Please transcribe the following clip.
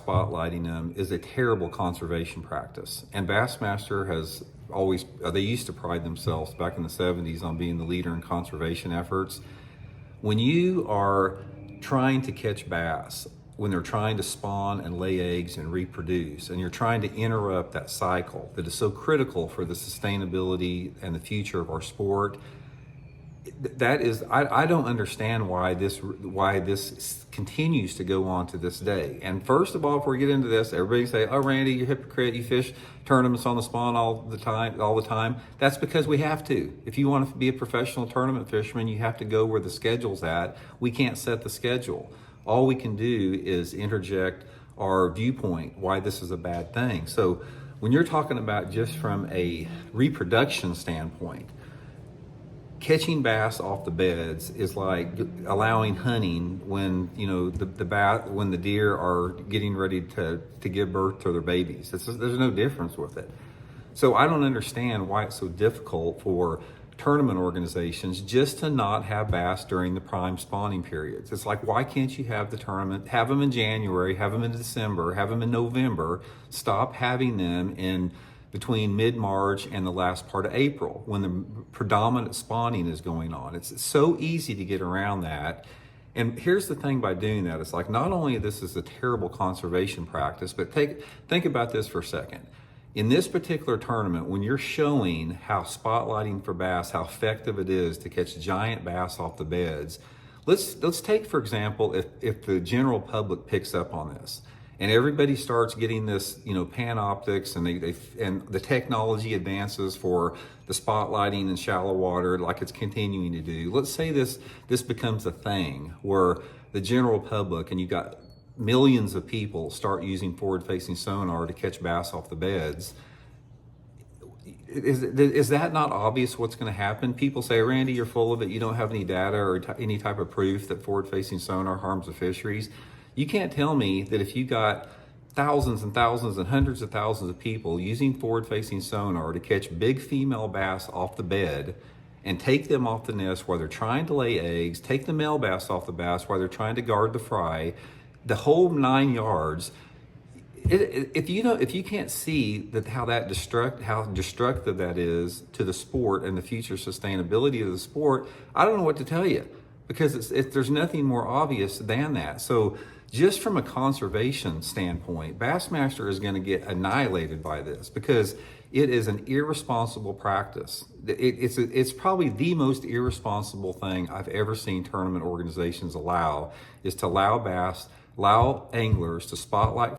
spotlighting them is a terrible conservation practice. And Bassmaster has always, they used to pride themselves back in the 70s on being the leader in conservation efforts. When you are trying to catch bass, when they're trying to spawn and lay eggs and reproduce, and you're trying to interrupt that cycle that is so critical for the sustainability and the future of our sport, that is, I don't understand why this continues to go on to this day. And first of all, before we get into this, everybody say, "Oh, Randy, you're a hypocrite. You fish tournaments on the spawn all the time." That's because we have to. If you want to be a professional tournament fisherman, you have to go where the schedule's at. We can't set the schedule. All we can do is interject our viewpoint why this is a bad thing. So when you're talking about just from a reproduction standpoint, catching bass off the beds is like allowing hunting when when the deer are getting ready to give birth to their babies. There's no difference with it. So I don't understand why it's so difficult for tournament organizations just to not have bass during the prime spawning periods. It's like, why can't you have the tournament, have them in January, have them in December, have them in November, stop having them in between mid-March and the last part of April when the predominant spawning is going on. It's so easy to get around that. And here's the thing by doing that, it's like, not only this is a terrible conservation practice, but think about this for a second. In this particular tournament, when you're showing how spotlighting for bass, how effective it is to catch giant bass off the beds, let's take, for example, if the general public picks up on this, and everybody starts getting this, Panoptix, and the technology advances for the spotlighting in shallow water like it's continuing to do. Let's say this becomes a thing where the general public, and you've got millions of people start using forward-facing sonar to catch bass off the beds. Is that not obvious what's going to happen? People say, "Randy, you're full of it. You don't have any data or any type of proof that forward-facing sonar harms the fisheries." You can't tell me that if you got thousands and thousands and hundreds of thousands of people using forward-facing sonar to catch big female bass off the bed and take them off the nest while they're trying to lay eggs, take the male bass off the bass while they're trying to guard the fry, the whole 9 yards. If you can't see how destructive that is to the sport and the future sustainability of the sport, I don't know what to tell you, because there's nothing more obvious than that. So just from a conservation standpoint, Bassmaster is going to get annihilated by this because it is an irresponsible practice. It's probably the most irresponsible thing I've ever seen tournament organizations allow, is to allow anglers to spotlight